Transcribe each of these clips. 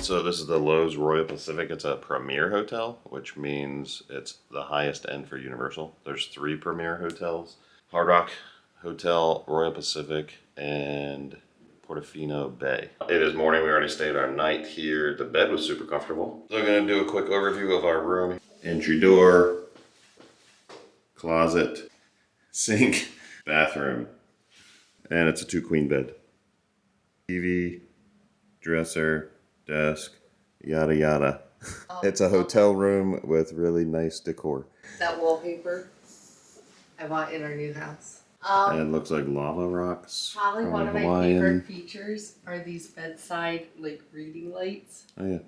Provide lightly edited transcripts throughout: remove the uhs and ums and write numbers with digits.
So this is the Loews Royal Pacific. It's a premier hotel, which means it's the highest end for Universal. There's 3 premier hotels: Hard Rock Hotel, Royal Pacific, and Portofino Bay. It is morning. We already stayed our night here. The bed was super comfortable. So I'm going to do a quick overview of our room. Entry door, closet, sink, bathroom, and it's a 2 queen bed. TV, dresser, desk, yada yada. It's a hotel room with really nice decor. That wallpaper I bought in our new house. And it looks like lava rocks. Probably one of my favorite features are these bedside reading lights. Oh yeah.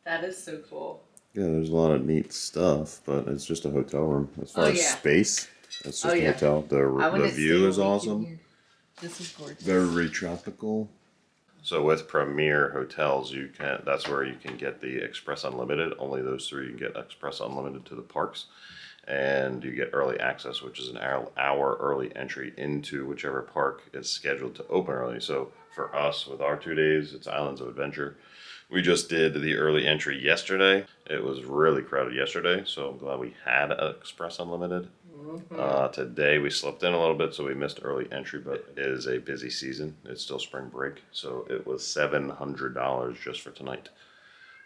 That is so cool. Yeah, there's a lot of neat stuff, but it's just a hotel room. As far as space, it's just a hotel. The view is awesome. This is gorgeous. Very tropical. So with Premier Hotels, that's where you can get the Express Unlimited. Only those 3 you can get Express Unlimited to the parks. And you get early access, which is an hour early entry into whichever park is scheduled to open early. So for us, with our 2 days, it's Islands of Adventure. We just did the early entry yesterday. It was really crowded yesterday, so I'm glad we had Express Unlimited. Today we slipped in a little bit, so we missed early entry, but it is a busy season. It's still spring break, so it was $700 just for tonight.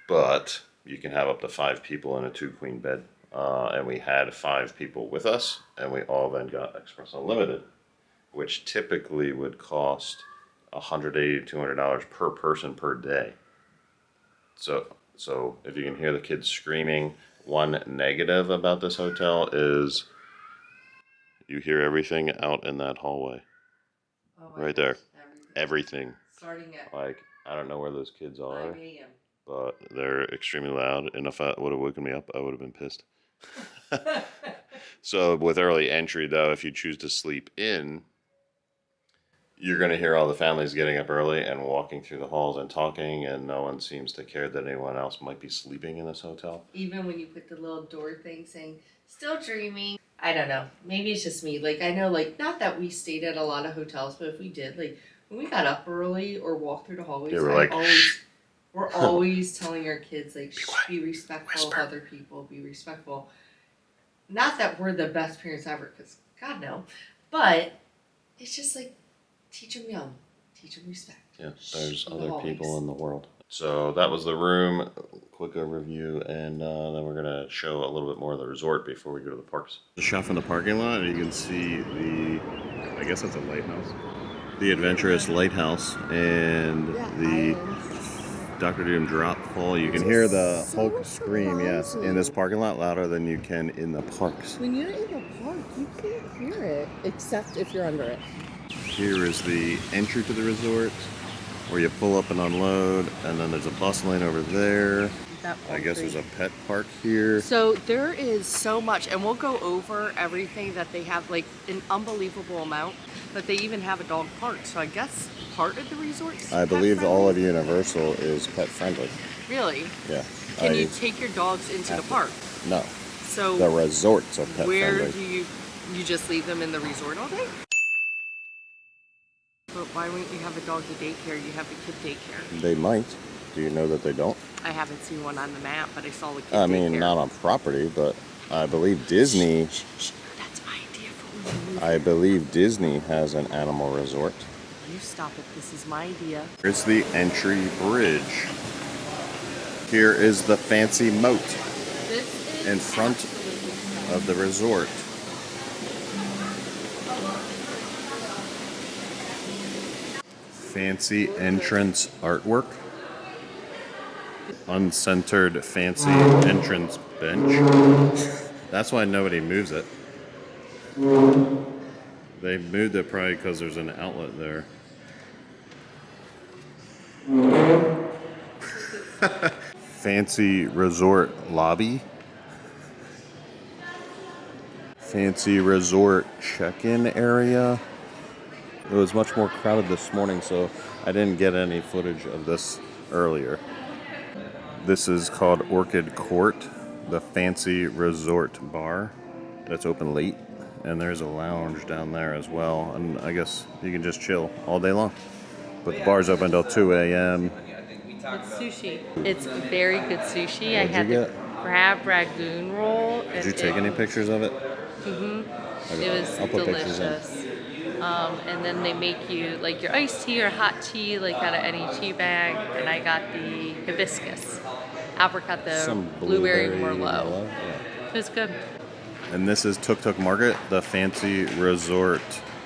But you can have up to 5 people in a 2 queen bed. And we had 5 people with us, and we all then got Express Unlimited, which typically would cost $180 to $200 per person per day. So if you can hear the kids screaming, one negative about this hotel is you hear everything out in that hallway. Right there. Everything. Starting at I don't know where those kids are. 5 a.m. But they're extremely loud, and if that would have woken me up, I would have been pissed. So with early entry, though, if you choose to sleep in, you're going to hear all the families getting up early and walking through the halls and talking, and no one seems to care that anyone else might be sleeping in this hotel. Even when you put the little door thing saying, still dreaming. I don't know. Maybe it's just me. I know, not that we stayed at a lot of hotels, but if we did, when we got up early or walked through the hallways, we're always telling our kids, be respectful of other people, be respectful. Not that we're the best parents ever, because God no, but it's just teach them young, teach them respect. Yeah, there's other people in the world. So that was the room, quick overview, and then we're going to show a little bit more of the resort before we go to the parks. The shot from the parking lot, and you can see I guess that's a lighthouse. The Adventurous Lighthouse and the Dr. Doom drop fall. You can hear the Hulk scream, yes, in this parking lot louder than you can in the parks. When you're in the park, you can't hear it, except if you're under it. Here is the entry to the resort, where you pull up and unload, and then there's a bus lane over there. I guess there's a pet park here. So there is so much, and we'll go over everything that they have, an unbelievable amount, but they even have a dog park. So I guess part of the resort is I believe all of Universal is pet friendly. Really? Yeah. Can you take your dogs into the park? No. So the resorts are pet friendly. Where do you just leave them in the resort all day? But why wouldn't you have a dog to daycare? You have a kid daycare. They might. Do you know that they don't? I haven't seen one on the map, but I saw the kid daycare. Not on property, but I believe Disney... That's my idea for when you move. I believe Disney has an animal resort. You stop it. This is my idea. Here's the entry bridge. Here is the fancy moat in front of the resort. Fancy entrance artwork. Uncentered fancy entrance bench. That's why nobody moves it. They moved it probably because there's an outlet there. Fancy resort lobby. Fancy resort check-in area. It was much more crowded this morning, so I didn't get any footage of this earlier. This is called Orchid Court, the fancy resort bar that's open late. And there's a lounge down there as well. And I guess you can just chill all day long. But the bar's open until 2 a.m. It's sushi. It's very good sushi. I What'd had you the get? crab ragoon roll. Did you take any pictures of it? It was I'll put pictures in. delicious. And then they make you like your iced tea or hot tea, like out of any tea bag. And I got the hibiscus, apricot, the Some blueberry blueberry merlot. Yeah. It was good. And this is Tuk Tuk Market, the fancy resort,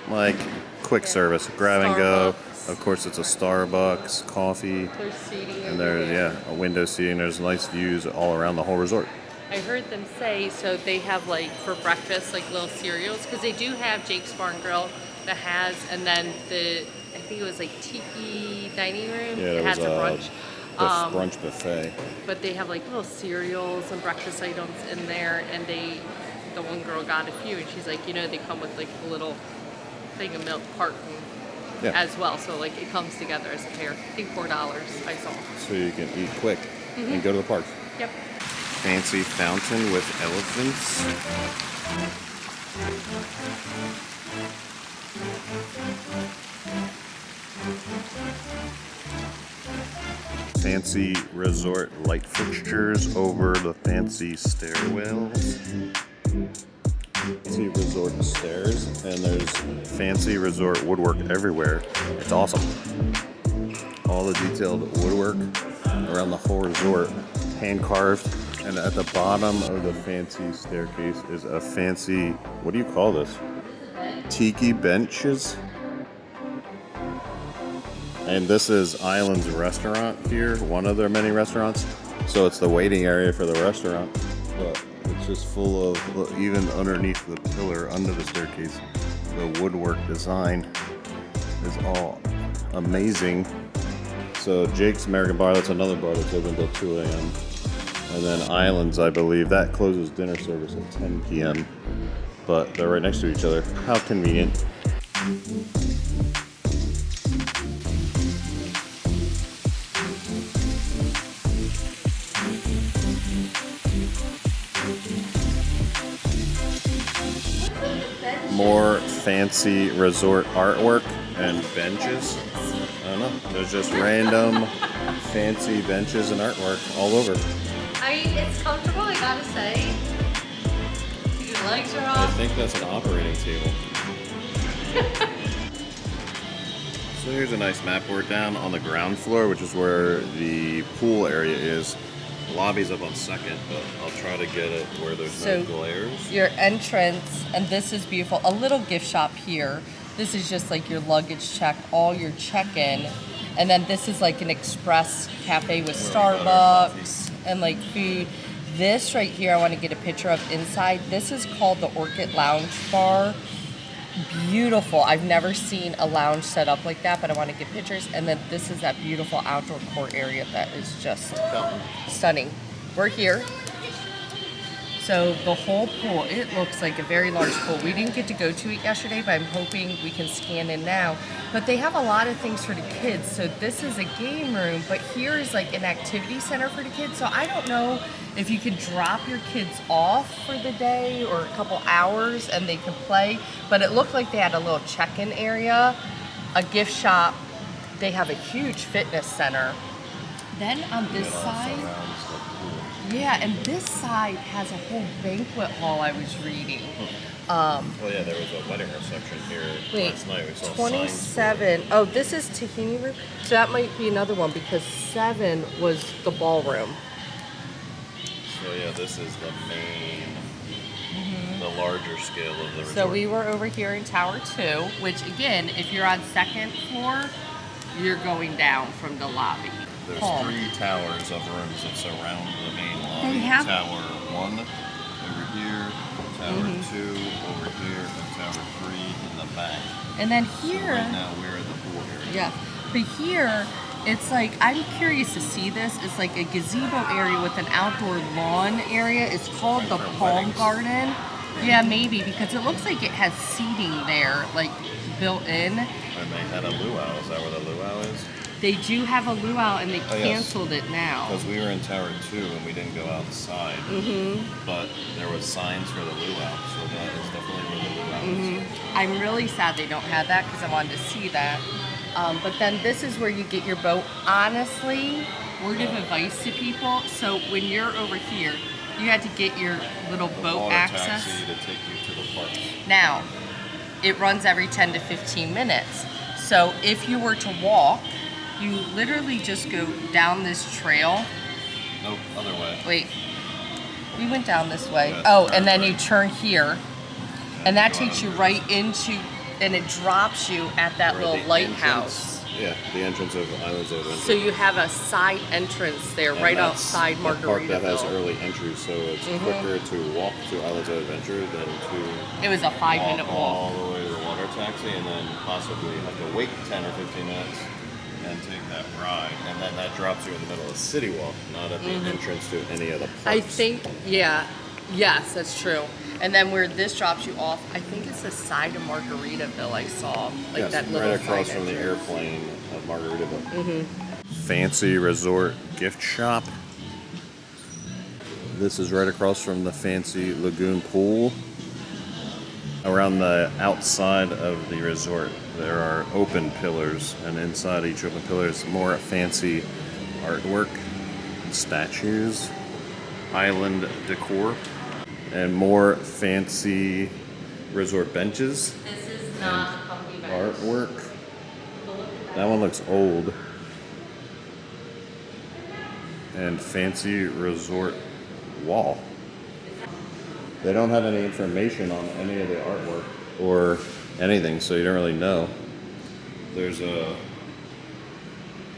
like quick service, grab and go. Starbucks. Of course, it's a Starbucks, coffee, There's seating. and there's a window seating. There's nice views all around the whole resort. I heard them say, so they have like for breakfast, like little cereals, because they do have Jake's Bar and Grill that has, and then I think it was like Tiki Dining Room. Yeah, it has a brunch. Brunch buffet. But they have like little cereals and breakfast items in there, and the one girl got a few, and she's like, they come with like a little thing of milk carton as well, so like it comes together as a pair. I think $4 I saw. So you can eat quick and go to the park. Yep. Fancy fountain with elephants. Fancy resort light fixtures over the fancy stairwells. Fancy resort stairs, and there's fancy resort woodwork everywhere. It's awesome. All the detailed woodwork around the whole resort, hand carved. And at the bottom of the fancy staircase is a fancy, what do you call this? Tiki benches. And this is Island's restaurant here, one of their many restaurants. So it's the waiting area for the restaurant. But it's just full of, even underneath the pillar, under the staircase, the woodwork design is all amazing. So Jake's American Bar, that's another bar that's open until 2 a.m. And then Islands, I believe, that closes dinner service at 10 p.m. But they're right next to each other. How convenient. More fancy resort artwork and benches. I don't know. There's just random fancy benches and artwork all over. I mean, it's comfortable, I gotta say. Your legs are I off. think that's an operating table. So here's a nice map. We're down on the ground floor, which is where the pool area is. The lobby's up on second, but I'll try to get it where there's no glares. Your entrance, and this is beautiful. A little gift shop here. This is just like your luggage check, all your check-in. And then this is like an express cafe with Starbucks and like food. This right here, I want to get a picture of inside. This is called the Orchid Lounge Bar. Beautiful. I've never seen a lounge set up like that, but I want to get pictures. And then this is that beautiful outdoor court area that is just stunning. We're here. So the whole pool, it looks like a very large pool. We didn't get to go to it yesterday, but I'm hoping we can scan in now. But they have a lot of things for the kids. So this is a game room, but here is like an activity center for the kids. So I don't know if you could drop your kids off for the day or a couple hours and they could play. But it looked like they had a little check-in area, a gift shop. They have a huge fitness center. Then on this side, yeah, and this side has a whole banquet hall I was reading. Oh yeah, there was a wedding reception here last night. We saw 27. Oh, this is Tahini room. So that might be another one because 7 was the ballroom. So yeah, this is the main, the larger scale of the resort. So we were over here in Tower 2, which again, if you're on second floor, you're going down from the lobby. There's 3 towers of rooms that surround the main lobby. They have Tower 1 over here, Tower 2 over here, and Tower 3 in the back. And then So here, right now we're at the pool area. yeah, but here, it's like, I'm curious to see this. It's like a gazebo area with an outdoor lawn area. It's called the Palm Garden. Yeah, maybe, because it looks like it has seating there, like built in. And they had a luau. Is that where the luau is? They do have a luau, and they canceled it now. Because we were in Tower 2 and we didn't go outside. But there was signs for the luau, so that is definitely where the luau is. I'm really sad they don't have that because I wanted to see that. But then this is where you get your boat. Honestly, word of advice to people. So when you're over here, you had to get your little boat access. Taxi to take you to the parks. Now, it runs every 10 to 15 minutes. So if you were to walk, you literally just go down this trail. Nope, other way. Wait, we went down this way. Yeah, oh, and then you turn here, and that takes you right right into, and it drops you at that little lighthouse. Yeah, the entrance of Islands of Adventure. So you have a side entrance there, And right that's outside a park that has Margaritaville. early entry, so it's quicker to walk to Islands of Adventure than to It was a 5-minute walk. all the way to the water taxi, and then possibly have to wait 10 or 15 minutes and take that ride, and then that drops you in the middle of City Walk, not at the entrance to any of the parks. I think, yeah, yes, that's true. And then where this drops you off, I think it's the side of Margaritaville I saw, like yes, that little right across side from the entrance. airplane of Margaritaville. Fancy Resort gift shop. This is right across from the Fancy Lagoon pool. Around the outside of the resort, there are open pillars, and inside each open pillar is more fancy artwork, statues, island decor, and more fancy resort benches, This is not a comfy bench. artwork. That one looks old. And fancy resort wall. They don't have any information on any of the artwork or anything, so you don't really know. There's a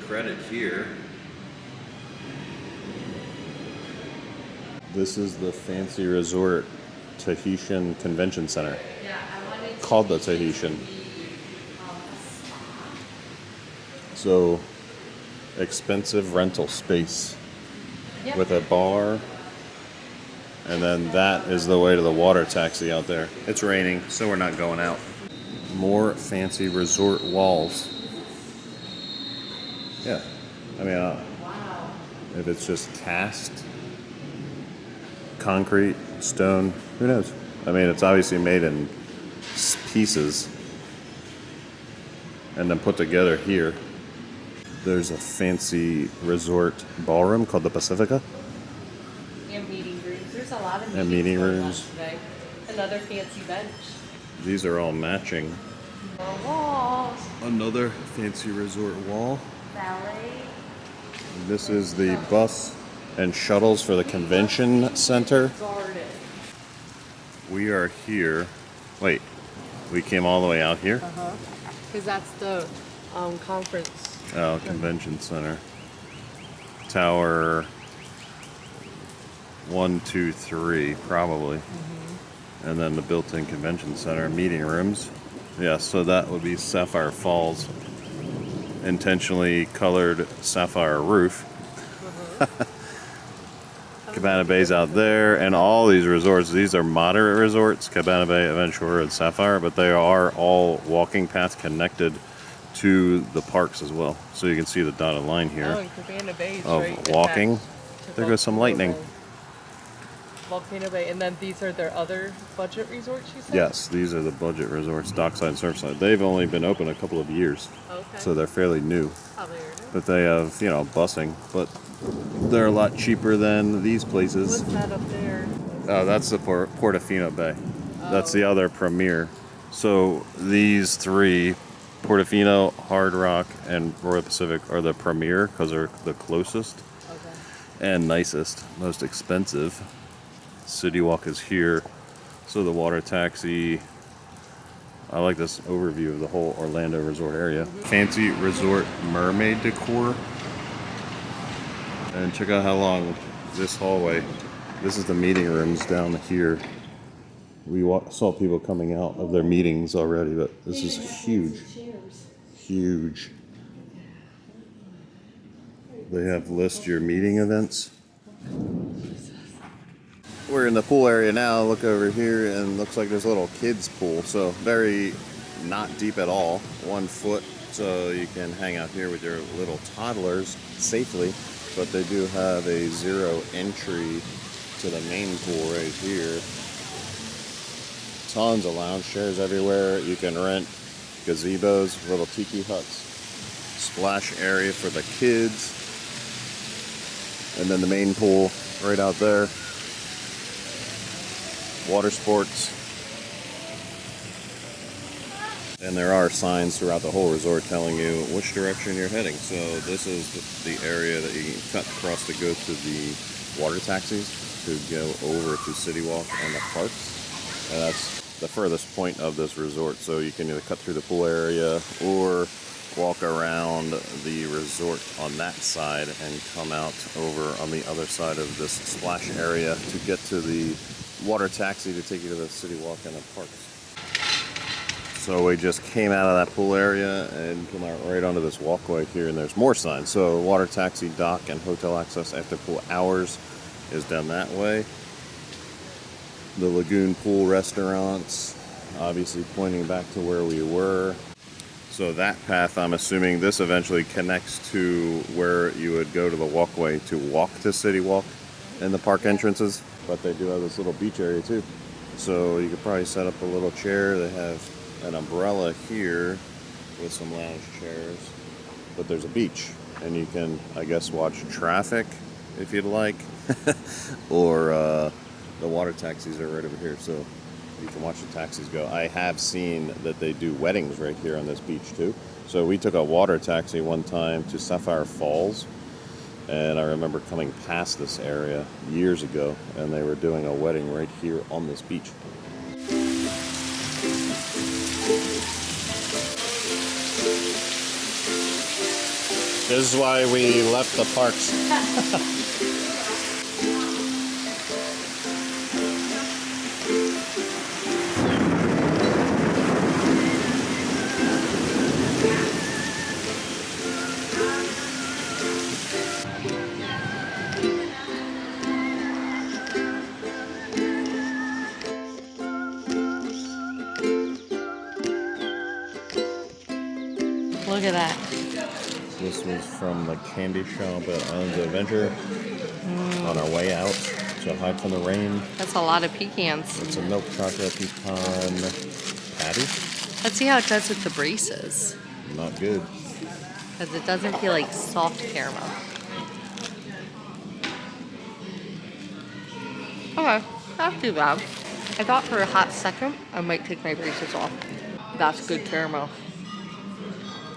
credit here. This is the Fancy Resort Tahitian Convention Center. Yeah, I wanted to Called the Tahitian. be, a spa. So, expensive rental space Yep. with a bar. And then that is the way to the water taxi out there. It's raining, so we're not going out. More fancy resort walls. Yeah. I mean, Wow. if it's just cast, concrete, stone, who knows? I mean, it's obviously made in pieces and then put together here. There's a fancy resort ballroom called the Pacifica. And meeting rooms. There's a lot of And meetings meeting going on rooms. today. Another fancy bench. These are all matching. More walls. Another fancy resort wall. Ballet. This is the bus and shuttles for the convention center. Garden. We are here. Wait, we came all the way out here? Because that's the conference. Oh, convention center. Tower 1, 2, 3, probably. And then the built-in convention center, meeting rooms. Yeah, so that would be Sapphire Falls. Intentionally colored sapphire roof. Cabana Bay's out there, and all these resorts, these are moderate resorts, Cabana Bay, Aventura, and Sapphire, but they are all walking paths connected to the parks as well. So you can see the dotted line here Oh, and Cabana Bay is of right walking. attached to There goes some Volcano lightning. Bay. Volcano Bay, and then these are their other budget resorts, you said? Yes, these are the budget resorts, Dockside and Surfside. They've only been open a couple of years, Okay. so they're fairly new. Oh, there it is. But they have, busing, but they're a lot cheaper than these places. What's that up there? Oh, that's the Portofino Bay. That's the other Premier. So these three, Portofino, Hard Rock, and Royal Pacific, are the Premier because they're the closest Okay. and nicest, most expensive. City Walk is here. So the water taxi. I like this overview of the whole Orlando resort area. Fancy resort mermaid decor. And check out how long this hallway. This is the meeting rooms down here. We saw people coming out of their meetings already, but this is huge. Huge. They have list your meeting events. We're in the pool area now. Look over here, and looks like there's a little kids pool. So very not deep at all. 1 foot, so you can hang out here with your little toddlers safely. But they do have a 0 entry to the main pool right here. Tons of lounge chairs everywhere. You can rent gazebos, little tiki huts, splash area for the kids. And then the main pool right out there. Water sports. And there are signs throughout the whole resort telling you which direction you're heading. So this is the area that you can cut across to go to the water taxis to go over to City Walk and the parks. And that's the furthest point of this resort. So you can either cut through the pool area or walk around the resort on that side and come out over on the other side of this splash area to get to the water taxi to take you to the City Walk and the parks. So we just came out of that pool area and came out right onto this walkway here, and there's more signs. So water taxi, dock, and hotel access after pool hours is down that way. The lagoon pool restaurants, obviously pointing back to where we were. So that path, I'm assuming this eventually connects to where you would go to the walkway to walk to City Walk and the park entrances. But they do have this little beach area too. So you could probably set up a little chair. They have an umbrella here with some lounge chairs. But there's a beach. And you can, I guess, watch traffic if you'd like. Or the water taxis are right over here. So you can watch the taxis go. I have seen that they do weddings right here on this beach too. So we took a water taxi one time to Sapphire Falls, and I remember coming past this area years ago, and they were doing a wedding right here on this beach. This is why we left the parks. Look at that. This was from the candy shop at Islands of Adventure on our way out to hide from the rain. That's a lot of pecans. It's a milk chocolate pecan patty. Let's see how it does with the braces. Not good. Because it doesn't feel like soft caramel. Okay, not too bad. I thought for a hot second I might take my braces off. That's good caramel.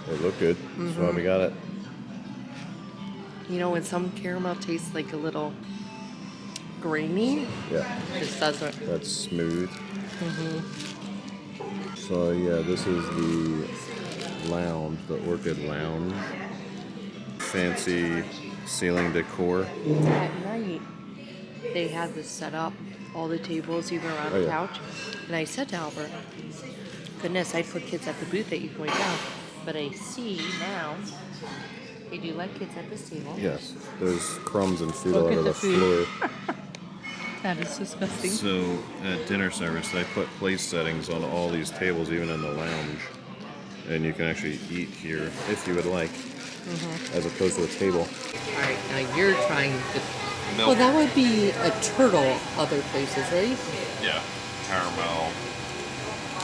They look good. That's why we got it. You know, when some caramel tastes like a little grainy, Yeah, this doesn't. that's smooth. So yeah, this is the lounge, the Orchid Lounge. Fancy ceiling decor. At night, they had this set up, all the tables, even around the couch. And I said to Albert, goodness, I'd put kids at the booth that you point out. But I see now they do let kids at this table. Yes, there's crumbs and food Look all at over the the food. floor. That is disgusting. So at dinner service, they put place settings on all these tables, even in the lounge. And you can actually eat here if you would like, as opposed to a table. All right, now you're trying to. Milk. Well, that would be a turtle other places, right? Yeah, caramel,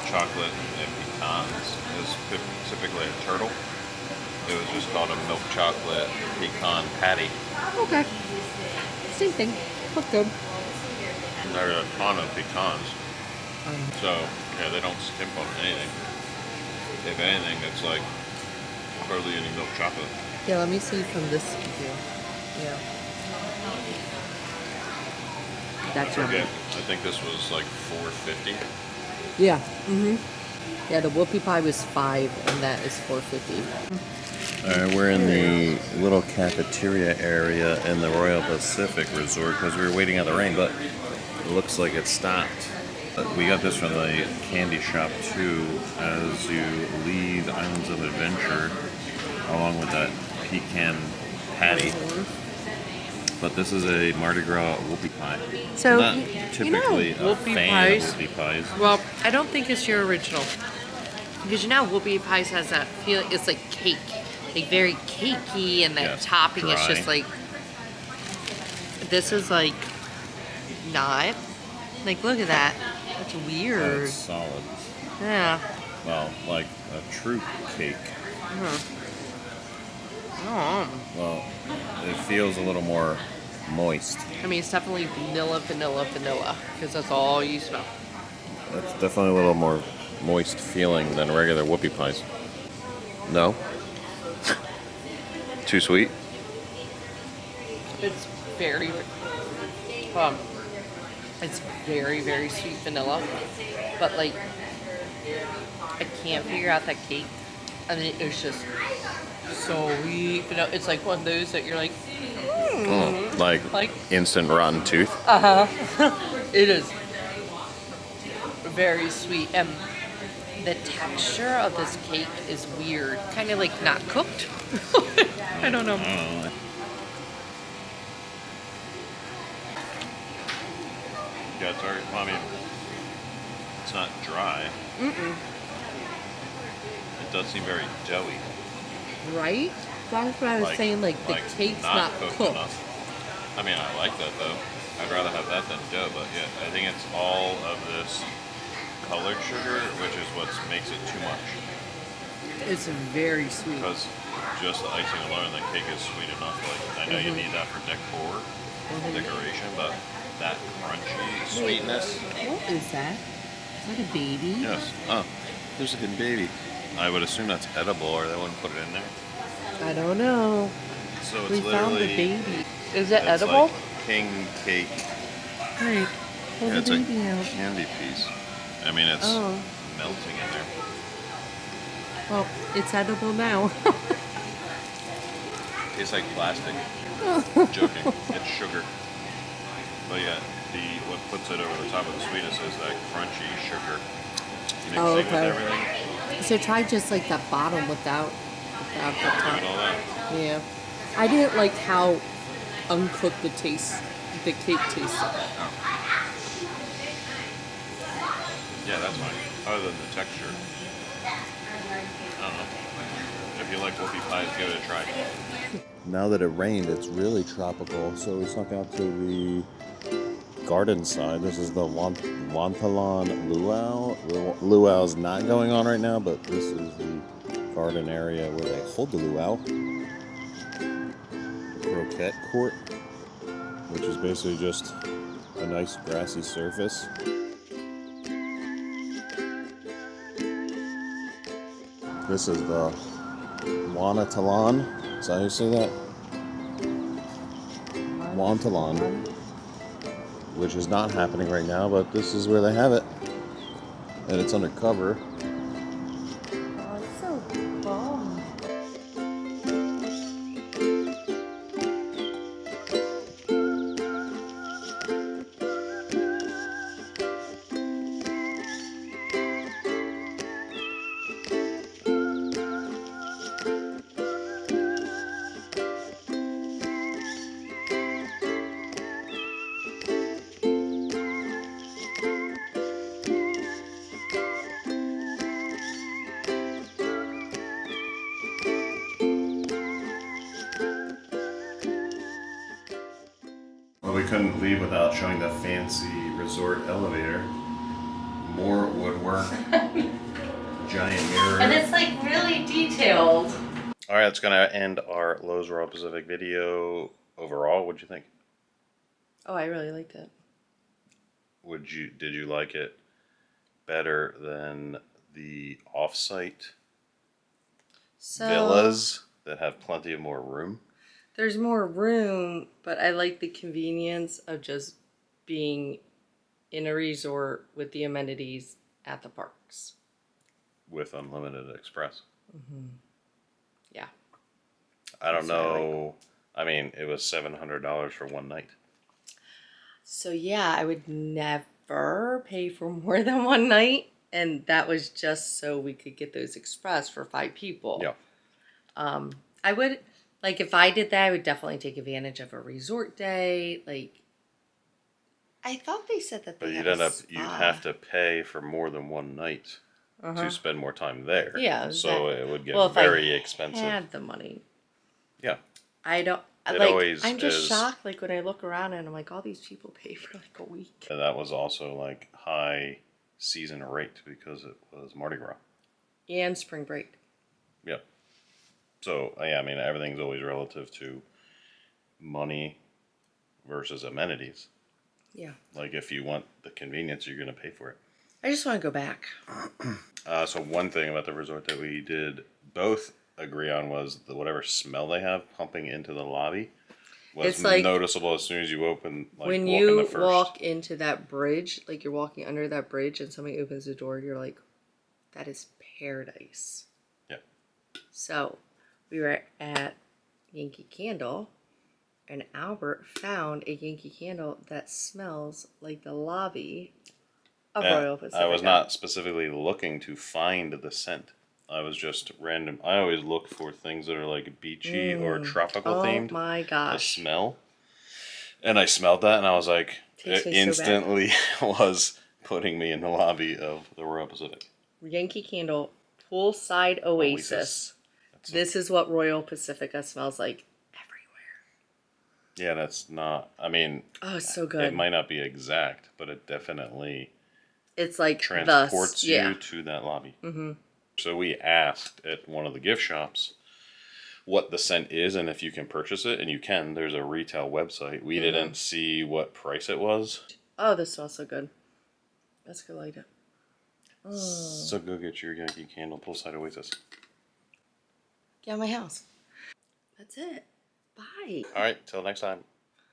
chocolate, and pecans is typically a turtle. It was just called a milk chocolate pecan patty. Okay. Same thing. Look good. And there are a ton of pecans. So, yeah, they don't skimp on anything. If anything, it's like hardly any milk chocolate. Yeah, let me see from this view. Yeah. That's I forget. yummy. I think this was like $4.50. Yeah. Yeah, the whoopie pie was $5, and that is $4.50. Alright, we're in the little cafeteria area in the Royal Pacific Resort because we were waiting out the rain, but it looks like it stopped. We got this from the candy shop too, as you leave Islands of Adventure, along with that pecan patty. But this is a Mardi Gras whoopie pie. So, Not typically a whoopie fan pies. of whoopie pies. Well, I don't think it's your original. Because you know, whoopie pies has that feel, it's like cake. Like very cakey, and that Yes, topping is dry. just like, this is like, not. Like, look at that. That's Oh, weird. it's solid. Yeah. Well, like a true cake. Oh. Well, it feels a little more moist. I mean, it's definitely vanilla, because that's all you smell. It's definitely a little more moist feeling than regular whoopie pies. No? Too sweet? It's very, um, it's very, very sweet vanilla, but like, I can't figure out that cake. I mean, it's just so sweet vanilla. It's like one of those that you're like, Like instant rotten tooth? it is very sweet. And the texture of this cake is weird. Kind of like not cooked. I don't know. Yeah, it's very, well, I mean, it's not dry. It does seem very doughy. Right? That's what I was saying, like the cake's not cooked. Enough. I mean, I like that though. I'd rather have that than dough, but yeah, I think it's all of this colored sugar, which is what makes it too much. It's very sweet. Because just the icing alone, the cake is sweet enough. Like, I know you need that for decoration, but that crunchy sweetness. What is that? Is that a baby? Yes. Oh, there's a hidden baby. I would assume that's edible, or they wouldn't put it in there. I don't know. So it's We found the literally baby. Is it it's edible? like king cake. Right. Pull Yeah, the it's a baby out. candy piece. I mean, it's melting in there. Well, it's edible now. Tastes like plastic. Joking. It's sugar. But yeah, what puts it over the top of the sweetness is that crunchy sugar mixing with everything. So try just like the bottom without the Give top. it all that. Yeah. I didn't like how uncooked the cake tasted. Yeah, that's fine. Other than the texture. I don't know. If you like whoopie pies, give it a try. Now that it rained, it's really tropical. So we snuck out to the garden side. This is the Wantalon Luau. Luau's not going on right now, but this is the garden area where they hold the luau. The croquette court, which is basically just a nice grassy surface. This is the Wantalon. Is that how you say that? Wantalon. Which is not happening right now, but this is where they have it. And it's undercover. Oh, it's so bummed. Well, we couldn't leave without showing the fancy resort elevator. More woodwork. Giant mirror. And it's like really detailed. All right, that's gonna end our Loews Royal Pacific video. Overall, what'd you think? Oh, I really liked it. Did you like it better than the off-site villas that have plenty of more room? There's more room, but I like the convenience of just being in a resort with the amenities at the parks. With unlimited express. Yeah. I don't That's what I know. I mean, it was $700 for one night. So yeah, I would never pay for more than one night, and that was just so we could get those express for 5 people. Yeah. I would, like, if I did that, I would definitely take advantage of a resort day. Like, I thought they said that they But had a you'd spa. have to pay for more than one night to spend more time there. Yeah, So it would get well, if very I expensive. had the money. Yeah. I don't. It Like, always I'm just is. shocked. Like when I look around and I'm like, all these people pay for like a week. And that was also like high season rate because it was Mardi Gras. And spring break. Yep. So yeah, I mean everything's always relative to money versus amenities. Yeah. Like if you want the convenience, you're gonna pay for it. I just want to go back. So one thing about the resort that we did both agree on was the whatever smell they have pumping into the lobby was It's like noticeable as soon as you open, like when walk in you the first. walk into that bridge, like you're walking under that bridge and somebody opens the door, you're like, that is paradise. Yeah. So we were at Yankee Candle and Albert found a Yankee Candle that smells like the lobby of Royal Pacific. I was not specifically looking to find the scent. I was just random. I always look for things that are like beachy or tropical themed. Oh my The gosh. smell. And I smelled that and I was like, Tastes it me so bad. instantly was putting me in the lobby of the Royal Pacific. Yankee Candle poolside oasis. This is what Royal Pacifica smells like everywhere. Yeah, that's not. I mean, oh, it's so good. It might not be exact, but it definitely it's like transports you yeah. to that lobby. Mm-hmm. So we asked at one of the gift shops what the scent is and if you can purchase it, and you can. There's a retail website. We didn't see what price it was. Oh, this smells so good. Let's go light it. Oh. So go get your Yankee Candle poolside oasis. Get out of my house. That's it. Bye. All right, till next time.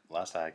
Last tag.